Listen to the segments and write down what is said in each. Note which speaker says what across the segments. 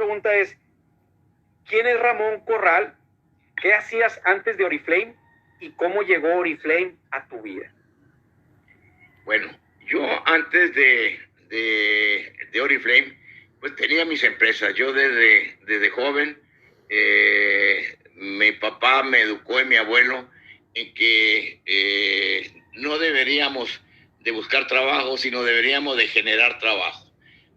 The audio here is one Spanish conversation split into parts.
Speaker 1: pregunta es, ¿quién es Ramón Corral? ¿Qué hacías antes de Oriflame? ¿Y cómo llegó Oriflame a tu vida?
Speaker 2: Bueno, yo antes de Oriflame, pues tenía mis empresas. Yo desde joven, mi papá me educó y mi abuelo en que no deberíamos de buscar trabajo, sino deberíamos de generar trabajo.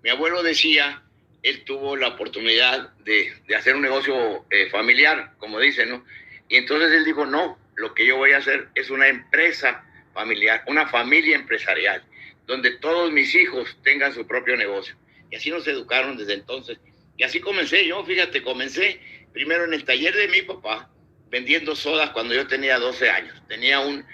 Speaker 2: Mi abuelo decía, él tuvo la oportunidad de hacer un negocio familiar, como dicen, ¿no? Y entonces él dijo, no, lo que yo voy a hacer es una empresa familiar, una familia empresarial, donde todos mis hijos tengan su propio negocio. Y así nos educaron desde entonces. Y así comencé yo, fíjate, comencé primero en el taller de mi papá, vendiendo sodas cuando yo tenía 12 años. Tenía un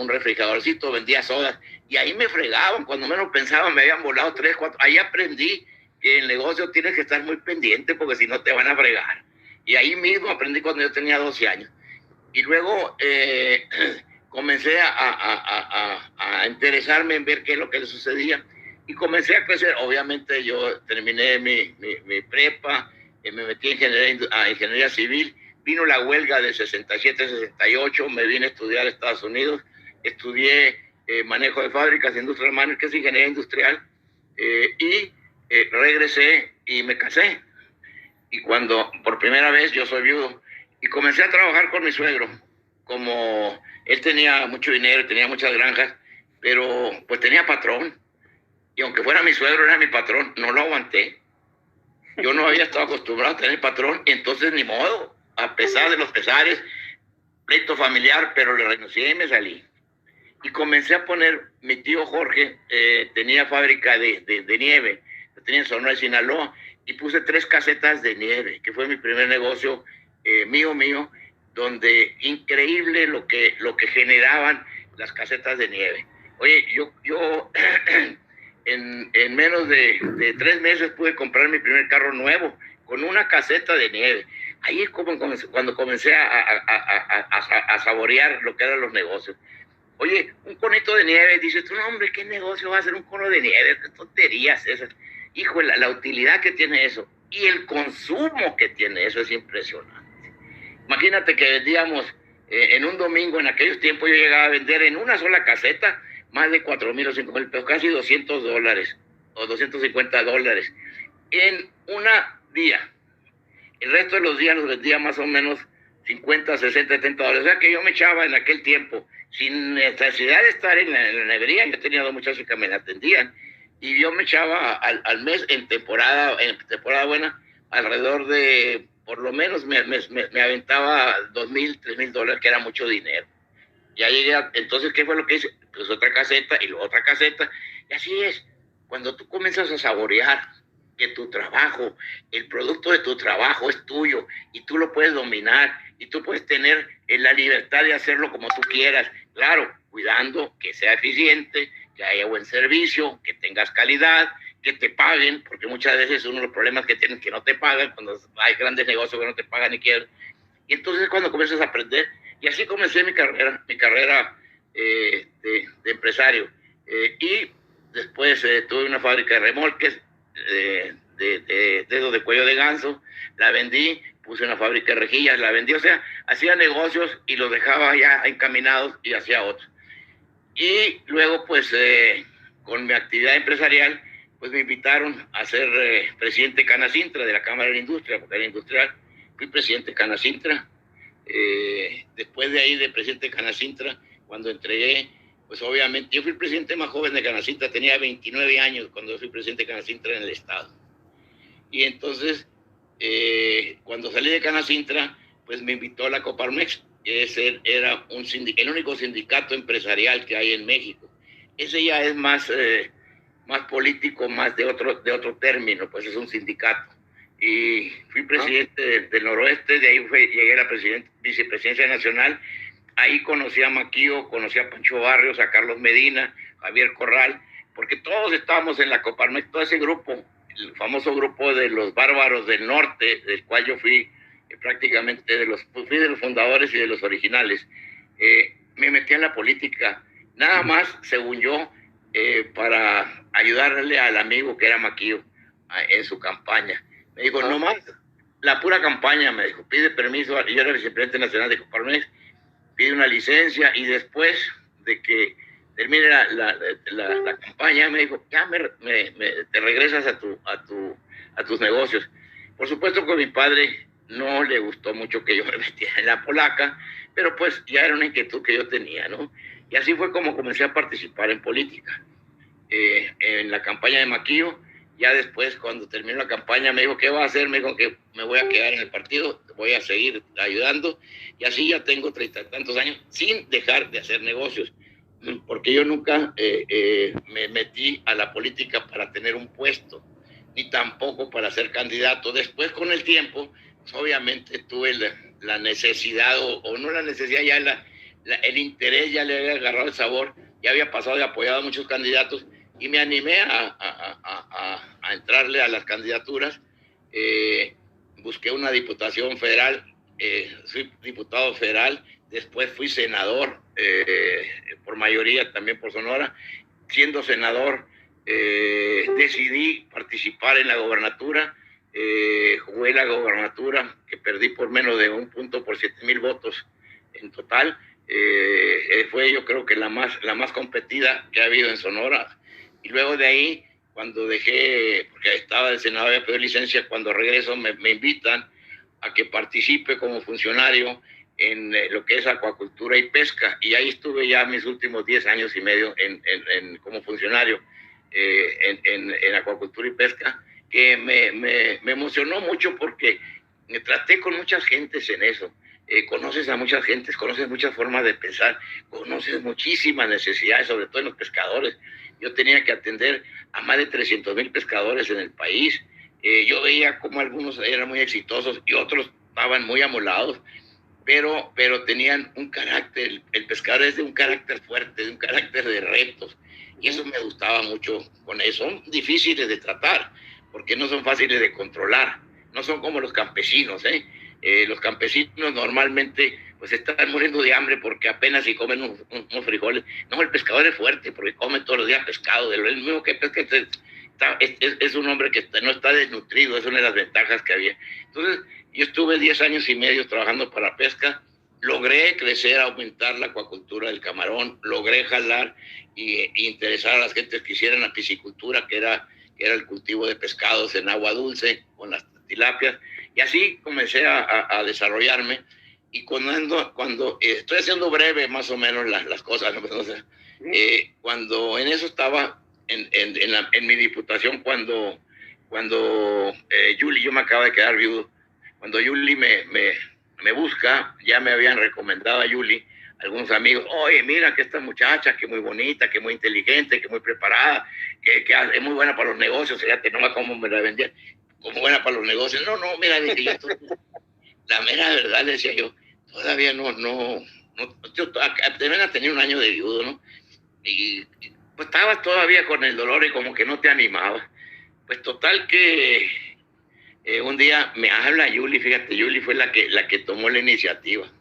Speaker 2: refrigeradorcito, vendía sodas, y ahí me fregaban, cuando menos pensaban, me habían volado 3, 4. Ahí aprendí que el negocio tienes que estar muy pendiente, porque si no te van a fregar. Y ahí mismo aprendí cuando yo tenía 12 años. Y luego comencé a interesarme en ver qué es lo que le sucedía, y comencé a crecer. Obviamente yo terminé mi prepa, me metí a ingeniería civil. Vino la huelga de 67, 68, me vine a estudiar a Estados Unidos, estudié manejo de fábricas, industrial manager, que es ingeniería industrial, y regresé y me casé. Y cuando por primera vez, yo soy viudo, y comencé a trabajar con mi suegro. Como él tenía mucho dinero, tenía muchas granjas, pero pues tenía patrón, y aunque fuera mi suegro, era mi patrón, no lo aguanté. Yo no había estado acostumbrado a tener patrón, y entonces ni modo, a pesar de los pesares, pleito familiar, pero le renuncié y me salí. Y comencé a poner, mi tío Jorge tenía fábrica de nieve, tenía en Sonora y Sinaloa, y puse 3 casetas de nieve, que fue mi primer negocio mío, donde increíble lo que generaban las casetas de nieve. Oye, yo en menos de 3 meses pude comprar mi primer carro nuevo con una caseta de nieve. Ahí es como cuando comencé a saborear lo que eran los negocios. Oye, un conito de nieve, dices tú, no, hombre, ¿qué negocio va a ser un cono de nieve? ¿Qué tonterías esas? Hijo, la utilidad que tiene eso y el consumo que tiene eso es impresionante. Imagínate que vendíamos en un domingo, en aquellos tiempos yo llegaba a vender en una sola caseta más de 4,000 o 5,000 pesos, casi $200 o $250 en un día. El resto de los días los vendía más o menos 50, 60, $70. O sea que yo me echaba en aquel tiempo, sin necesidad de estar en la nevería. Yo tenía 2 muchachos que me atendían, y yo me echaba al mes, en temporada buena, alrededor de, por lo menos me aventaba $2,000, $3,000, que era mucho dinero. Ya llegué entonces, ¿qué fue lo que hice? Pues otra caseta y luego otra caseta. Y así es, cuando tú comienzas a saborear que tu trabajo, el producto de tu trabajo es tuyo, y tú lo puedes dominar, y tú puedes tener la libertad de hacerlo como tú quieras, claro, cuidando que sea eficiente, que haya buen servicio, que tengas calidad, que te paguen, porque muchas veces uno de los problemas que tienen es que no te pagan, cuando hay grandes negocios que no te pagan ni quieren. Y entonces cuando comienzas a aprender, y así comencé mi carrera de empresario. Y después tuve una fábrica de remolques, de dedos de cuello de ganso, la vendí, puse una fábrica de rejillas, la vendí, o sea, hacía negocios y los dejaba ya encaminados y hacía otros. Y luego, pues, con mi actividad empresarial, pues me invitaron a ser presidente de Canacintra, de la Cámara de la Industria, porque era industrial. Fui presidente de Canacintra. Después de ahí, de presidente de Canacintra, cuando entregué, pues obviamente, yo fui el presidente más joven de Canacintra, tenía 29 años cuando yo fui presidente de Canacintra en el estado. Y entonces, cuando salí de Canacintra, pues me invitó a la Coparmex, que ese era el único sindicato empresarial que hay en México. Ese ya es más político, más de otro término, pues es un sindicato. Y fui presidente del Noroeste, de ahí llegué a la vicepresidencia nacional. Ahí conocí a Maquío, conocí a Pancho Barrios, a Carlos Medina, Javier Corral, porque todos estábamos en la Coparmex, todo ese grupo, el famoso grupo de los bárbaros del norte, del cual yo fui prácticamente fui de los fundadores y de los originales. Me metí en la política, nada más, según yo, para ayudarle al amigo que era Maquío en su campaña. Me dijo, no más, la pura campaña, me dijo, pide permiso, yo era vicepresidente nacional de Coparmex, pide una licencia y después de que termine la campaña, me dijo, ya te regresas a tus negocios. Por supuesto que a mi padre no le gustó mucho que yo me metiera en la polaca, pero pues ya era una inquietud que yo tenía, ¿no? Y así fue como comencé a participar en política. En la campaña de Maquillo, ya después cuando terminó la campaña me dijo, ¿qué va a hacer? Me dijo que me voy a quedar en el partido, voy a seguir ayudando, y así ya tengo 30 y tantos años sin dejar de hacer negocios, porque yo nunca me metí a la política para tener un puesto, ni tampoco para ser candidato. Después, con el tiempo, pues, obviamente tuve la necesidad, o no la necesidad, ya el interés ya le había agarrado el sabor, ya había pasado y apoyado a muchos candidatos, y me animé a entrarle a las candidaturas. Busqué una diputación federal, soy diputado federal, después fui senador por mayoría también por Sonora. Siendo senador decidí participar en la gobernatura, jugué la gobernatura que perdí por menos de un punto por 7,000 votos en total. Fue yo creo que la más competida que ha habido en Sonora. Y luego de ahí, cuando dejé, porque estaba de senador, había pedido licencia, cuando regreso me invitan a que participe como funcionario en lo que es acuacultura y pesca, y ahí estuve ya mis últimos 10 años y medio como funcionario en acuacultura y pesca, que me emocionó mucho porque me traté con muchas gentes en eso. Conoces a muchas gentes, conoces muchas formas de pensar, conoces muchísimas necesidades, sobre todo en los pescadores. Yo tenía que atender a más de 300,000 pescadores en el país. Yo veía cómo algunos eran muy exitosos y otros estaban muy amolados, pero tenían un carácter. El pescador es de un carácter fuerte, de un carácter de retos, y eso me gustaba mucho con eso. Son difíciles de tratar, porque no son fáciles de controlar, no son como los campesinos, los campesinos normalmente pues están muriendo de hambre porque apenas si comen unos frijoles. No, el pescador es fuerte porque come todos los días pescado, el mismo que pesca es un hombre que no está desnutrido, es una de las ventajas que había. Entonces yo estuve 10 años y medio trabajando para pesca, logré crecer, aumentar la acuacultura del camarón, logré jalar y interesar a las gentes que hicieran la piscicultura, que era el cultivo de pescados en agua dulce con las tilapias, y así comencé a desarrollarme. Y cuando estoy haciendo breve más o menos las cosas, ¿no? O sea, cuando en eso estaba en mi diputación, cuando Yuli, yo me acabo de quedar viudo, cuando Yuli me busca, ya me habían recomendado a Yuli algunos amigos, oye, mira que esta muchacha, que muy bonita, que muy inteligente, que muy preparada, que es muy buena para los negocios, fíjate nomás cómo me la vendían, como buena para los negocios. No, mira, dije yo, la mera verdad, le decía yo, todavía no, yo apenas tenía un año de viudo, ¿no? Y pues estabas todavía con el dolor y como que no te animabas. Pues total que un día me habla Yuli, fíjate, Yuli fue la que tomó la iniciativa.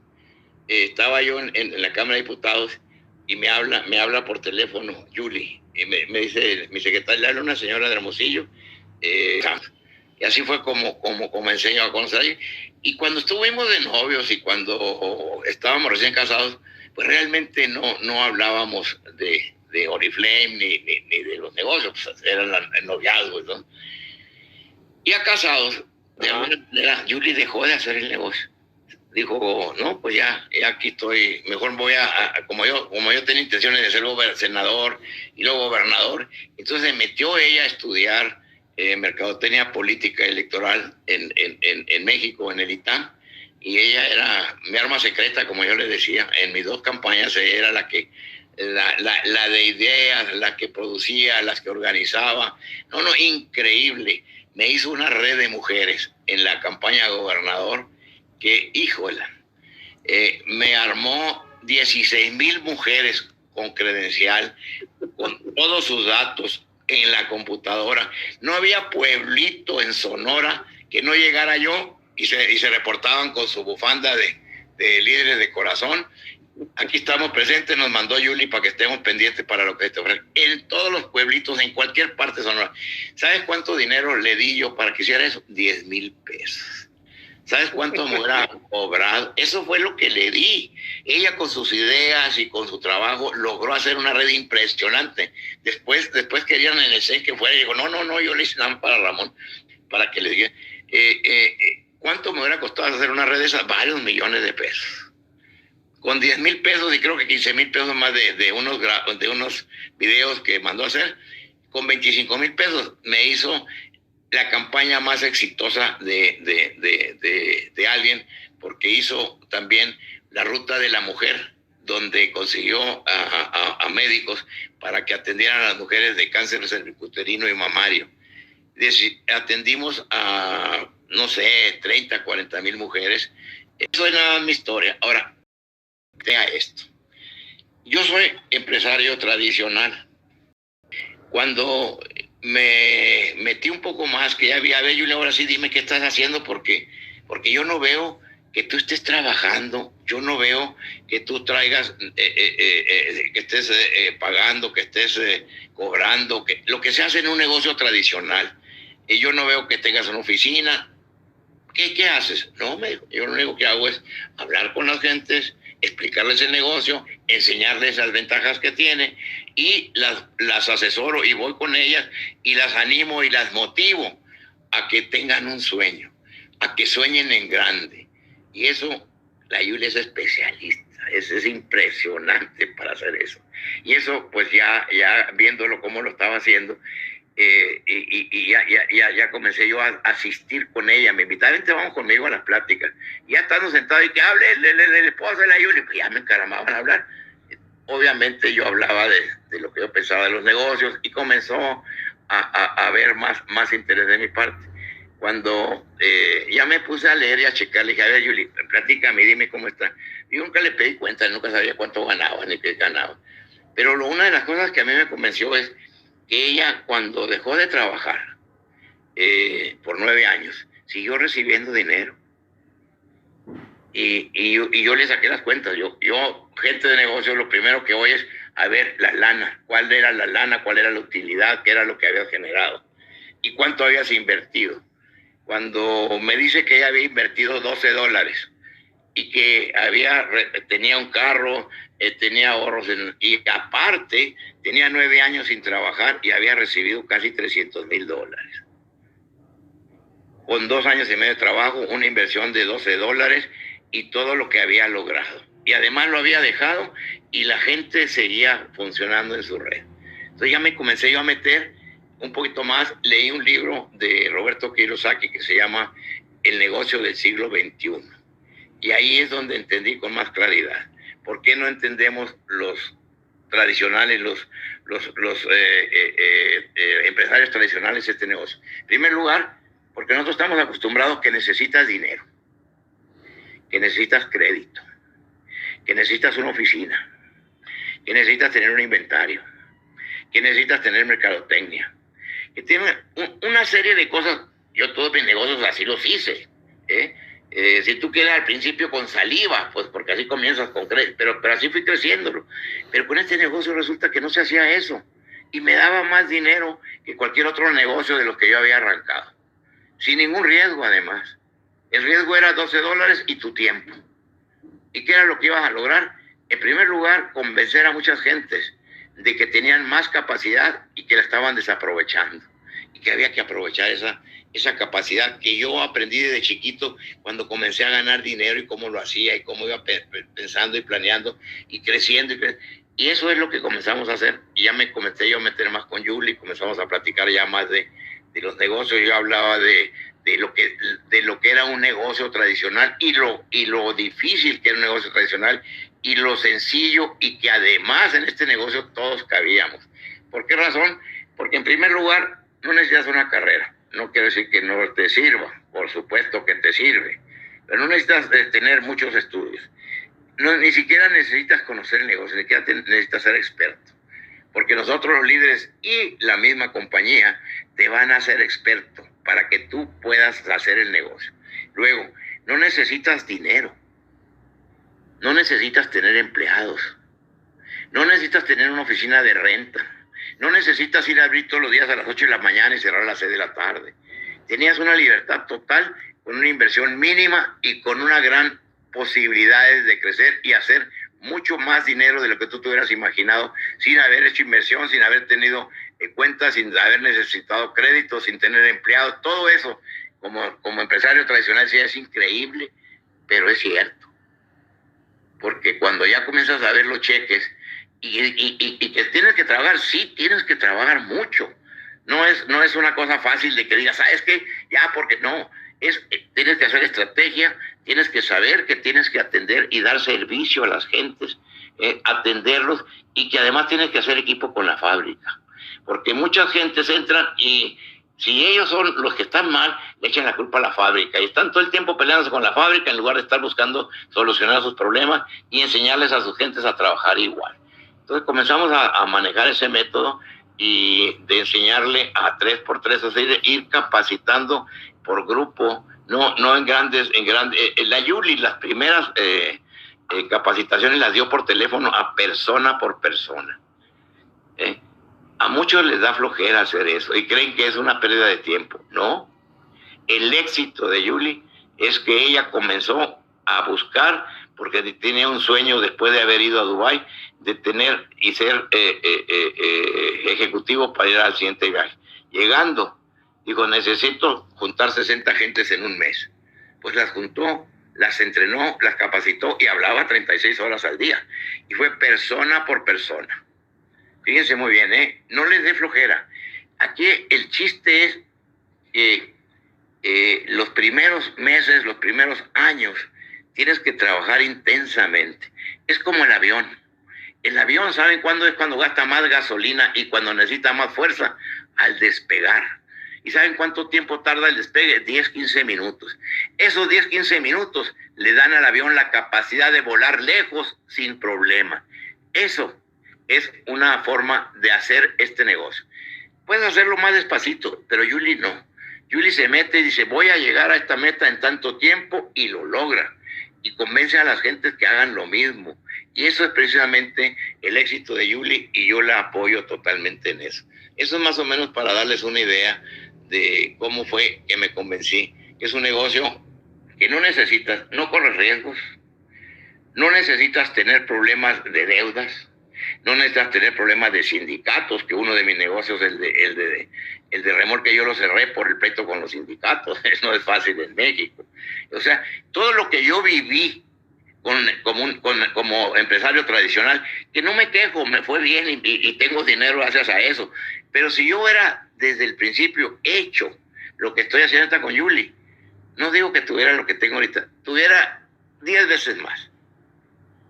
Speaker 2: Estaba yo en la Cámara de Diputados y me habla por teléfono Yuli, y me dice, mi secretaria, le habla una señora de Hermosillo, y así fue como comencé yo a conocer. Y cuando estuvimos de novios y cuando estábamos recién casados, pues realmente no hablábamos de Oriflame ni de los negocios, pues eran el noviazgo, ¿no? Y a casados, de alguna manera, Yuli dejó de hacer el negocio. Dijo, no, pues ya aquí estoy, mejor voy como yo tenía intenciones de ser senador y luego gobernador, entonces se metió ella a estudiar mercadotecnia política electoral en México, en el ITAM, y ella era mi arma secreta, como yo les decía. En mis 2 campañas ella era la de ideas, la que producía, las que organizaba. No, increíble. Me hizo una red de mujeres en la campaña de gobernador que, híjola, me armó 16,000 mujeres con credencial, con todos sus datos en la computadora. No había pueblito en Sonora que no llegara yo, y se reportaban con su bufanda de líderes de corazón, Aquí estamos presentes, nos mandó Yuli para que estemos pendientes para lo que te ofrece. En todos los pueblitos, en cualquier parte de Sonora. ¿Sabes cuánto dinero le di yo para que hiciera eso? 10,000 pesos. ¿Sabes cuánto me hubiera cobrado? Eso fue lo que le di. Ella con sus ideas y con su trabajo logró hacer una red impresionante. Después querían en el CEN que fuera y dijo, no, yo le hice nada para Ramón, para que le diga, ¿cuánto me hubiera costado hacer una red de esas? Varios millones de pesos. Con 10,000 pesos y creo que 15,000 pesos más de unos videos que mandó a hacer, con 25,000 pesos me hizo la campaña más exitosa de alguien, porque hizo también la ruta de la mujer, donde consiguió a médicos para que atendieran a las mujeres de cáncer cervicuterino y mamario. Atendimos a, no sé, 30, 40,000 mujeres. Eso es nada más mi historia. Ahora, vea esto. Yo soy empresario tradicional. Cuando me metí un poco más, que ya había, Yuli, ahora sí dime qué estás haciendo, porque yo no veo que tú estés trabajando, yo no veo que tú traigas, que estés pagando, que estés cobrando, que lo que se hace en un negocio tradicional. Y yo no veo que tengas una oficina. ¿Qué haces? No, me dijo, yo lo único que hago es hablar con las gentes, explicarles el negocio, enseñarles las ventajas que tiene y las asesoro y voy con ellas y las animo y las motivo a que tengan un sueño, a que sueñen en grande. Y eso, la Yuli es especialista, es impresionante para hacer eso. Y eso, pues ya viéndolo cómo lo estaba haciendo, y ya comencé yo a asistir con ella. Me invitaba, vente, vamos conmigo a las pláticas. Y ya estando sentado y que hable el esposo de la Yuli, pues ya me encaramaban a hablar. Obviamente yo hablaba de lo que yo pensaba de los negocios y comenzó a haber más interés de mi parte. Cuando ya me puse a leer y a checar, le dije, a ver, Yuli, platícame, dime cómo está. Yo nunca le pedí cuenta, nunca sabía cuánto ganaba ni qué ganaba. Pero una de las cosas que a mí me convenció es que ella, cuando dejó de trabajar por 9 años, siguió recibiendo dinero. Y yo le saqué las cuentas. Yo, gente de negocio, lo primero que voy es a ver la lana. ¿Cuál era la lana? ¿Cuál era la utilidad? ¿Qué era lo que habías generado? ¿Y cuánto habías invertido? Cuando me dice que ella había invertido $12 y que tenía un carro, tenía ahorros, y aparte tenía 9 años sin trabajar y había recibido casi $300,000. Con 2 años y medio de trabajo, una inversión de $12 y todo lo que había logrado. Y además lo había dejado y la gente seguía funcionando en su red. Entonces ya me comencé yo a meter un poquito más. Leí un libro de Roberto Kiyosaki que se llama El negocio del siglo XXI. Y ahí es donde entendí con más claridad. ¿Por qué no entendemos los tradicionales, los empresarios tradicionales este negocio? En primer lugar, porque nosotros estamos acostumbrados que necesitas dinero, que necesitas crédito, que necesitas una oficina, que necesitas tener un inventario, que necesitas tener mercadotecnia, que tiene una serie de cosas. Yo todos mis negocios así los hice, si tú quieres al principio con saliva, pues porque así comienzas con crédito, pero así fui creciéndolo. Pero con este negocio resulta que no se hacía eso y me daba más dinero que cualquier otro negocio de los que yo había arrancado, sin ningún riesgo además. El riesgo era $12 y tu tiempo. ¿Y qué era lo que ibas a lograr? En primer lugar, convencer a muchas gentes de que tenían más capacidad y que la estaban desaprovechando. Y que había que aprovechar esa capacidad que yo aprendí desde chiquito cuando comencé a ganar dinero y cómo lo hacía y cómo iba pensando y planeando y creciendo. Y eso es lo que comenzamos a hacer. Y ya me comencé yo a meter más con Yuli, comenzamos a platicar ya más de los negocios. Yo hablaba de lo que era un negocio tradicional y lo difícil que era un negocio tradicional y lo sencillo, y que además en este negocio todos cabíamos. ¿Por qué razón? Porque en primer lugar no necesitas una carrera. No quiero decir que no te sirva, por supuesto que te sirve, pero no necesitas tener muchos estudios. Ni siquiera necesitas conocer el negocio, ni siquiera necesitas ser experto, porque nosotros los líderes y la misma compañía te van a hacer experto para que tú puedas hacer el negocio. Luego, no necesitas dinero. No necesitas tener empleados. No necesitas tener una oficina de renta. No necesitas ir a abrir todos los días a las 8 de la mañana y cerrar a las 6 de la tarde. Tenías una libertad total con una inversión mínima y con una gran posibilidades de crecer y hacer mucho más dinero de lo que tú te hubieras imaginado sin haber hecho inversión, sin haber tenido cuentas, sin haber necesitado créditos, sin tener empleados. Todo eso, como empresario tradicional, sí es increíble, pero es cierto. Porque cuando ya comienzas a ver los cheques y que tienes que trabajar, sí, tienes que trabajar mucho. No es una cosa fácil de que digas, ¿sabes qué? Ya, porque no. Tienes que hacer estrategia, tienes que saber que tienes que atender y dar servicio a las gentes, atenderlos, y que además tienes que hacer equipo con la fábrica. Porque muchas gentes entran y si ellos son los que están mal, le echan la culpa a la fábrica y están todo el tiempo peleándose con la fábrica en lugar de estar buscando solucionar sus problemas y enseñarles a sus gentes a trabajar igual. Entonces comenzamos a manejar ese método y de enseñarle a 3x3, o sea, de ir capacitando por grupo, no en grandes. La Yuli, las primeras capacitaciones las dio por teléfono a persona por persona. A muchos les da flojera hacer eso y creen que es una pérdida de tiempo. No, el éxito de Yuli es que ella comenzó a buscar, porque tenía un sueño después de haber ido a Dubái, de tener y ser ejecutivo para ir al siguiente viaje. Llegando, dijo, necesito juntar 60 gentes en un mes. Pues las juntó, las entrenó, las capacitó y hablaba 36 horas al día. Y fue persona por persona. Fíjense muy bien, no les dé flojera. Aquí el chiste es que los primeros meses, los primeros años, tienes que trabajar intensamente. Es como el avión. El avión, ¿saben cuándo es cuando gasta más gasolina y cuando necesita más fuerza? Al despegar. ¿Y saben cuánto tiempo tarda el despegue? 10, 15 minutos. Esos 10, 15 minutos le dan al avión la capacidad de volar lejos sin problema. Eso es una forma de hacer este negocio. Puedes hacerlo más despacito, pero Yuli no. Yuli se mete y dice, voy a llegar a esta meta en tanto tiempo, y lo logra. Y convence a las gentes que hagan lo mismo. Y eso es precisamente el éxito de Yuli, y yo la apoyo totalmente en eso. Eso es más o menos para darles una idea de cómo fue que me convencí. Es un negocio que no necesitas, no corres riesgos, no necesitas tener problemas de deudas, no necesitas tener problemas de sindicatos, que uno de mis negocios, el de remolque, yo lo cerré por el pleito con los sindicatos. Eso no es fácil en México. O sea, todo lo que yo viví como empresario tradicional, que no me quejo, me fue bien y tengo dinero gracias a eso. Pero si yo hubiera desde el principio hecho lo que estoy haciendo ahorita con Yuli, no digo que tuviera lo que tengo ahorita, tuviera 10 veces más.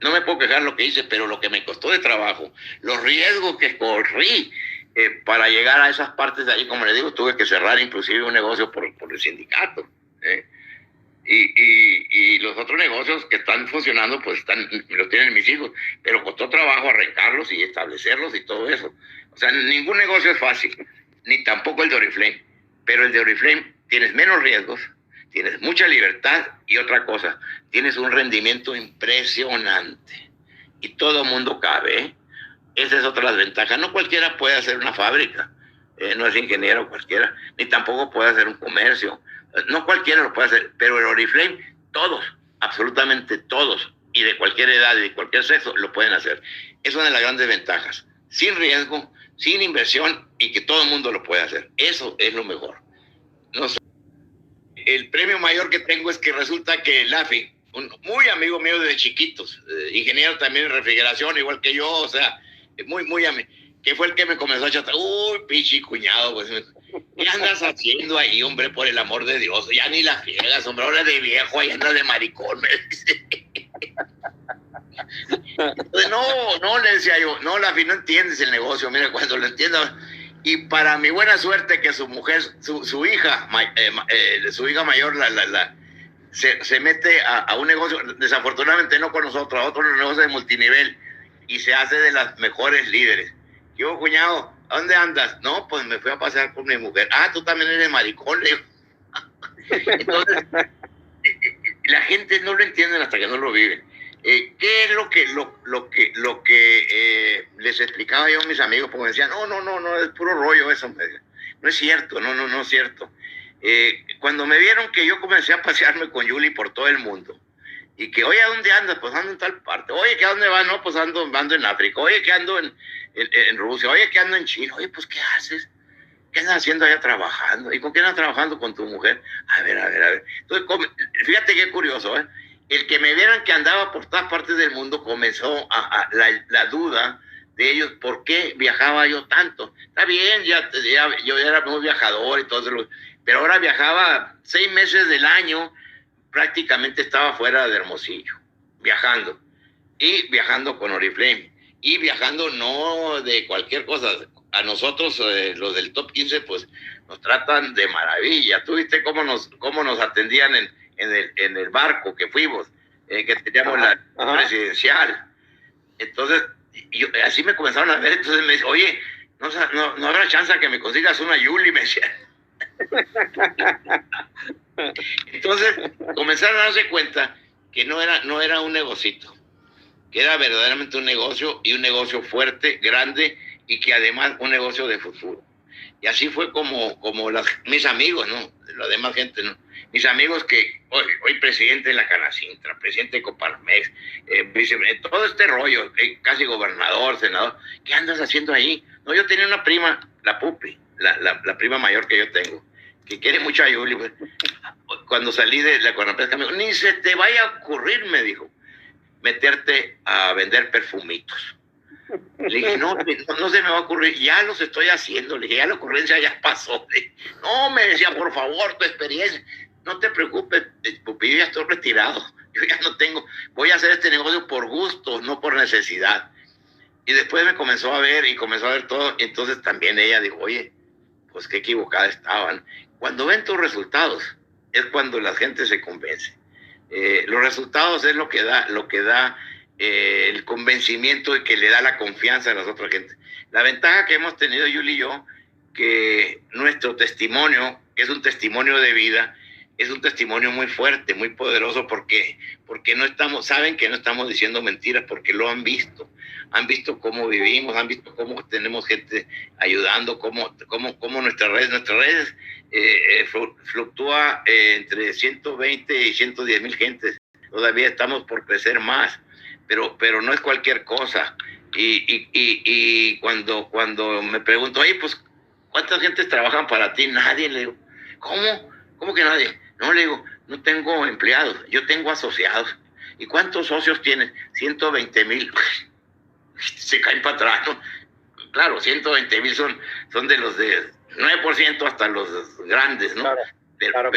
Speaker 2: No me puedo quejar lo que hice, pero lo que me costó de trabajo, los riesgos que corrí para llegar a esas partes de ahí, como les digo, tuve que cerrar inclusive un negocio por el sindicato. Y los otros negocios que están funcionando, pues los tienen mis hijos, pero costó trabajo arrancarlos y establecerlos y todo eso. O sea, ningún negocio es fácil, ni tampoco el de Oriflame, pero el de Oriflame tienes menos riesgos, tienes mucha libertad, y otra cosa, tienes un rendimiento impresionante y todo el mundo cabe. Esa es otra de las ventajas. No cualquiera puede hacer una fábrica, no es ingeniero cualquiera, ni tampoco puede hacer un comercio. No cualquiera lo puede hacer, pero el Oriflame, todos, absolutamente todos, y de cualquier edad y de cualquier sexo, lo pueden hacer. Es una de las grandes ventajas. Sin riesgo, sin inversión, y que todo el mundo lo puede hacer. Eso es lo mejor. No sé. El premio mayor que tengo es que resulta que Lafi, un muy amigo mío desde chiquitos, ingeniero también en refrigeración, igual que yo, o sea, muy amigo, que fue el que me comenzó a chatar. Uy, pichi cuñado, pues, ¿qué andas haciendo ahí, hombre, por el amor de Dios? Ya ni la friegas, hombre, ahora de viejo, ahí andas de maricón, me dice. Entonces, no, le decía yo, no, Lafi, no entiendes el negocio, mira, cuando lo entiendas. Y para mi buena suerte, que su mujer, su hija mayor, se mete a un negocio, desafortunadamente no con nosotros, a otro negocio de multinivel, y se hace de las mejores líderes. Yo, cuñado, ¿a dónde andas? No, pues me fui a pasear con mi mujer. Ah, tú también eres maricón, le digo. Entonces, la gente no lo entiende hasta que no lo vive. ¿Qué es lo que les explicaba yo a mis amigos? Porque me decían, no, es puro rollo eso. No es cierto, no es cierto. Cuando me vieron que yo comencé a pasearme con Yuli por todo el mundo, y que, oye, ¿a dónde andas? Pues ando en tal parte. Oye, ¿que a dónde vas? No, pues ando en África. Oye, ¿que ando en Rusia? Oye, ¿que ando en China? Oye, pues, ¿qué haces? ¿Qué andas haciendo allá trabajando? ¿Y con quién andas trabajando? Con tu mujer. A ver. Entonces, fíjate qué curioso, ¿eh? El que me vieran que andaba por todas partes del mundo comenzó la duda de ellos, ¿por qué viajaba yo tanto? Está bien, yo era muy viajador y todo eso, pero ahora viajaba 6 meses del año, prácticamente estaba fuera de Hermosillo, viajando, y viajando con Oriflame, y viajando no de cualquier cosa. A nosotros, los del Top 15, pues nos tratan de maravilla. ¿Tú viste cómo nos atendían en el barco que fuimos, que teníamos la presidencial? Entonces, así me comenzaron a ver. Entonces me dice, oye, no habrá chance que me consigas una Yuli, me decía. Entonces comenzaron a darse cuenta que no era un negocito, que era verdaderamente un negocio, y un negocio fuerte, grande, y que además un negocio de futuro. Y así fue como mis amigos, ¿no? La demás gente, ¿no? Mis amigos que hoy presidente de la Canacintra, presidente de Coparmex, todo este rollo, casi gobernador, senador. ¿Qué andas haciendo ahí? No, yo tenía una prima, la Pupi, la prima mayor que yo tengo, que quiere mucho a Yuli. Pues, cuando salí de la Conapesca, me dijo, ni se te vaya a ocurrir, me dijo, meterte a vender perfumitos. Le dije, no se me va a ocurrir, ya los estoy haciendo. Le dije, ya la ocurrencia ya pasó. No, me decía, por favor, tu experiencia. No te preocupes, Pupi, yo ya estoy retirado. Yo ya no tengo, voy a hacer este negocio por gusto, no por necesidad. Y después me comenzó a ver todo. Entonces también ella dijo, oye, pues qué equivocada estaban. Cuando ven tus resultados, es cuando la gente se convence. Los resultados es lo que da el convencimiento y que le da la confianza a las otras gentes. La ventaja que hemos tenido Yuli y yo, que nuestro testimonio, que es un testimonio de vida, es un testimonio muy fuerte, muy poderoso, porque saben que no estamos diciendo mentiras, porque lo han visto cómo vivimos, han visto cómo tenemos gente ayudando, cómo nuestras redes fluctúa entre 120 y 110 mil gentes. Todavía estamos por crecer más, pero no es cualquier cosa. Y cuando me pregunto, oye, pues, ¿cuántas gentes trabajan para ti? Nadie. Le digo, ¿cómo que nadie? No, le digo, no tengo empleados, yo tengo asociados. ¿Y cuántos socios tienes? 120,000. Se caen para atrás, ¿no? Claro, 120,000 son de los de 9% hasta los grandes, ¿no? Claro.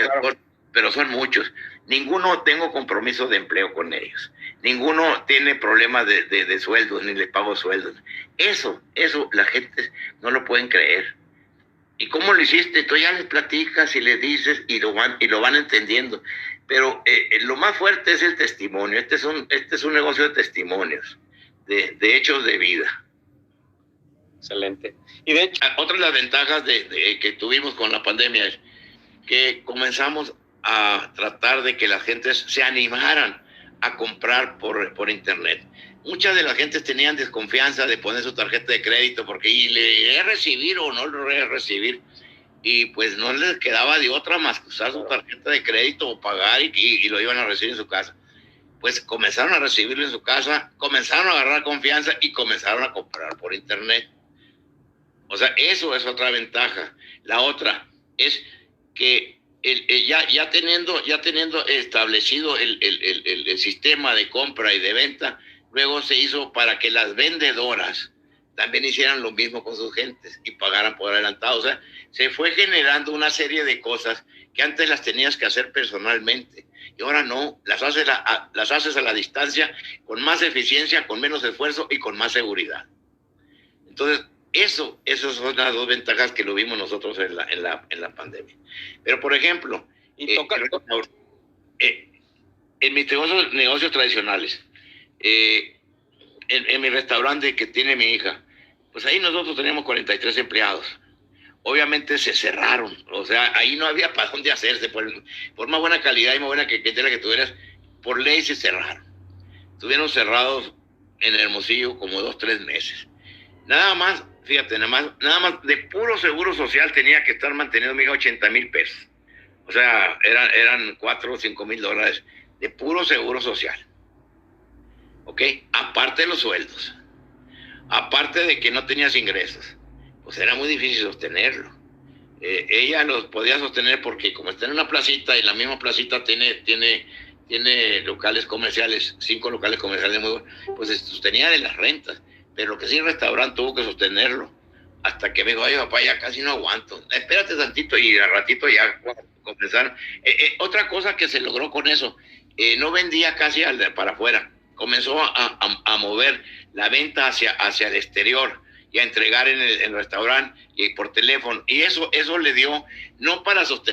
Speaker 2: Pero son muchos. Ninguno tengo compromiso de empleo con ellos. Ninguno tiene problemas de sueldos, ni les pago sueldos. Eso la gente no lo pueden creer. ¿Y cómo lo hiciste? Tú ya les platicas y les dices y lo van entendiendo. Pero lo más fuerte es el testimonio. Este es un negocio de testimonios, de hechos de vida.
Speaker 1: Excelente. Y de hecho,
Speaker 2: otra de las ventajas que tuvimos con la pandemia es que comenzamos a tratar de que las gentes se animaran a comprar por internet. Muchas de las gentes tenían desconfianza de poner su tarjeta de crédito porque le iré a recibir o no lo iré a recibir, y pues no les quedaba de otra más que usar su tarjeta de crédito o pagar y lo iban a recibir en su casa. Pues comenzaron a recibirlo en su casa, comenzaron a agarrar confianza y comenzaron a comprar por internet. O sea, eso es otra ventaja. La otra es que ya teniendo establecido el sistema de compra y de venta, luego se hizo para que las vendedoras también hicieran lo mismo con sus gentes y pagaran por adelantado. O sea, se fue generando una serie de cosas que antes las tenías que hacer personalmente y ahora no, las haces a la distancia, con más eficiencia, con menos esfuerzo y con más seguridad. Entonces, esas son las dos ventajas que lo vimos nosotros en la pandemia. Pero, por ejemplo, en mis negocios tradicionales, en mi restaurante que tiene mi hija, pues ahí nosotros teníamos 43 empleados. Obviamente se cerraron, o sea, ahí no había para dónde hacerse, por más buena calidad y más buena clientela que tuvieras, por ley se cerraron. estuvieron cerrados en Hermosillo como 2-3 meses. Nada más, fíjate, nada más de puro seguro social tenía que estar manteniendo, mi hija, 80,000 pesos. O sea, eran 4 o 5 mil dólares de puro seguro social. ¿Ok? Aparte de los sueldos. Aparte de que no tenías ingresos. Pues era muy difícil sostenerlo. Ella los podía sostener porque como está en una placita y la misma placita tiene locales comerciales, 5 locales comerciales muy buenos, pues se sostenía de las rentas. Pero lo que sí, el restaurante tuvo que sostenerlo. Hasta que me dijo, ay papá, ya casi no aguanto. Espérate tantito y al ratito ya comenzaron. Otra cosa que se logró con eso, no vendía casi para afuera. Comenzó a mover la venta hacia el exterior y a entregar en el restaurante y por teléfono. Y eso le dio, no para sostener